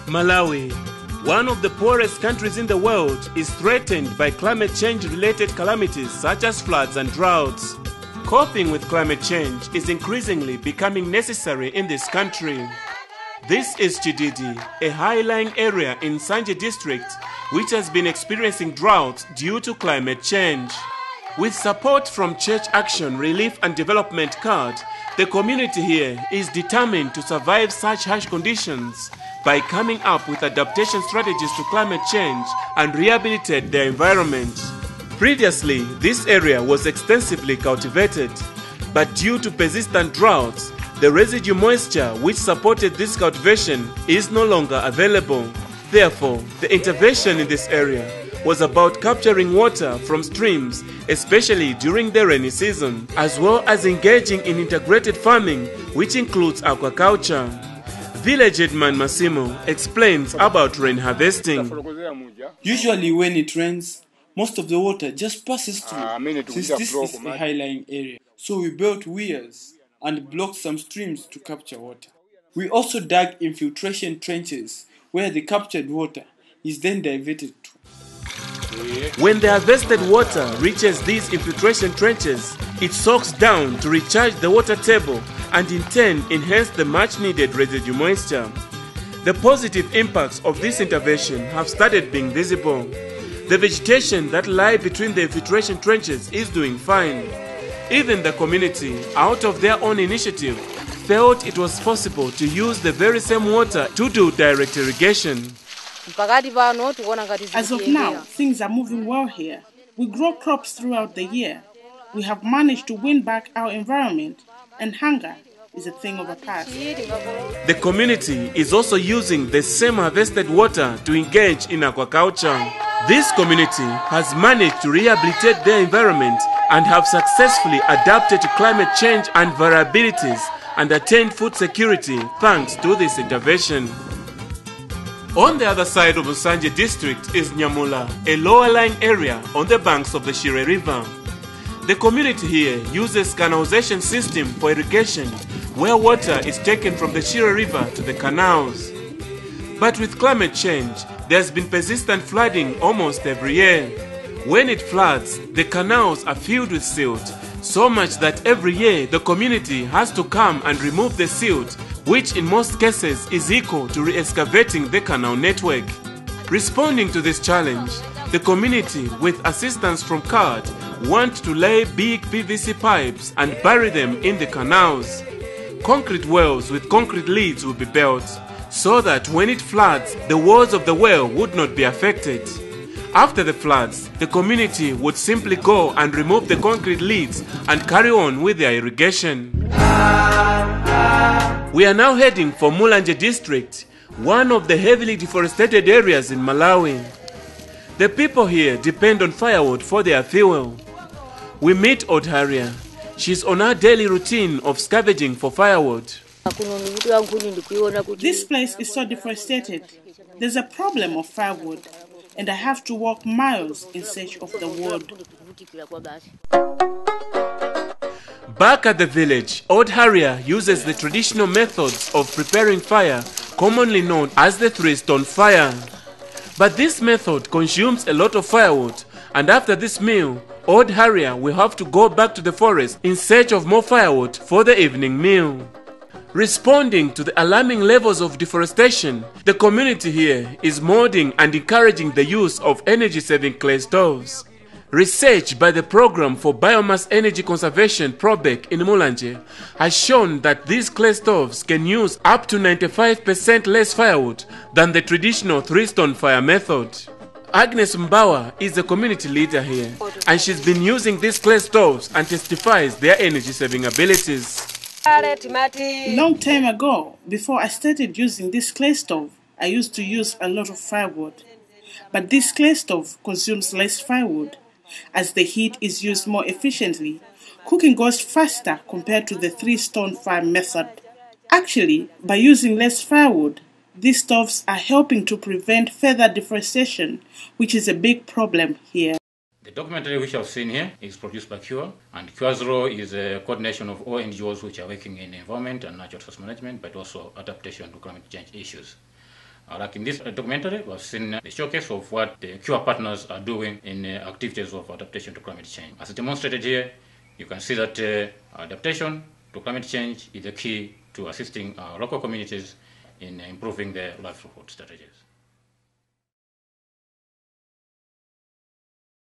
Malawi, one of the poorest countries in the world, is threatened by climate change-related calamities such as floods and droughts. Coping with climate change is increasingly becoming necessary in this country. This is Chididi, a high-lying area in Sanje district which has been experiencing droughts due to climate change. With support from Church Action Relief and Development Card, the community here is determined to survive such harsh conditions by coming up with adaptation strategies to climate change and rehabilitate their environment. Previously, this area was extensively cultivated, but due to persistent droughts, the residue moisture which supported this cultivation is no longer available. Therefore, the intervention in this area was about capturing water from streams, especially during the rainy season, as well as engaging in integrated farming, which includes aquaculture. Village headman Massimo explains about rain harvesting. Usually when it rains, most of the water just passes through, since this is a high-lying area. So we built weirs and blocked some streams to capture water. We also dug infiltration trenches where the captured water is then diverted to. When the harvested water reaches these infiltration trenches, it soaks down to recharge the water table and in turn enhance the much-needed residue moisture. The positive impacts of this intervention have started being visible. The vegetation that lie between the infiltration trenches is doing fine. Even the community, out of their own initiative, felt it was possible to use the very same water to do direct irrigation. As of now, things are moving well here. We grow crops throughout the year. We have managed to win back our environment, and hunger is a thing of the past. The community is also using the same harvested water to engage in aquaculture. This community has managed to rehabilitate their environment and have successfully adapted to climate change and variabilities and attained food security thanks to this intervention. On the other side of Sanje district is Nyamula, a lower-lying area on the banks of the Shire River. The community here uses canalization system for irrigation, where water is taken from the Shire River to the canals. But with climate change, there's been persistent flooding almost every year. When it floods, the canals are filled with silt, so much that every year the community has to come and remove the silt, which in most cases is equal to re-excavating the canal network. Responding to this challenge, the community, with assistance from CARD, want to lay big PVC pipes and bury them in the canals. Concrete wells with concrete lids will be built, so that when it floods, the walls of the well would not be affected. After the floods, the community would simply go and remove the concrete lids and carry on with their irrigation. We are now heading for Mulanje district, one of the heavily deforested areas in Malawi. The people here depend on firewood for their fuel. We meet Odharia. She's on her daily routine of scavenging for firewood. This place is so deforested. There's a problem of firewood, and I have to walk miles in search of the wood. Back at the village, Odharia uses the traditional methods of preparing fire, commonly known as the three-stone fire. But this method consumes a lot of firewood, and after this meal, Odharia will have to go back to the forest in search of more firewood for the evening meal. Responding to the alarming levels of deforestation, the community here is molding and encouraging the use of energy-saving clay stoves. Research by the Program for Biomass Energy Conservation (PROBEC) in Mulanje has shown that these clay stoves can use up to 95% less firewood than the traditional three-stone fire method. Agnes Mbawa is a community leader here, and she's been using these clay stoves and testifies their energy-saving abilities. A long time ago, before I started using this clay stove, I used to use a lot of firewood. But this clay stove consumes less firewood. As the heat is used more efficiently, cooking goes faster compared to the three-stone fire method. Actually, by using less firewood, these stoves are helping to prevent further deforestation, which is a big problem here. The documentary which I've seen here is produced by CURE, and CURE's role is a coordination of all NGOs which are working in environment and natural resource management, but also adaptation to climate change issues. Like in this documentary, we've seen the showcase of what the CURE partners are doing in activities of adaptation to climate change. As demonstrated here, you can see that adaptation to climate change is the key to assisting local communities in improving their livelihood strategies.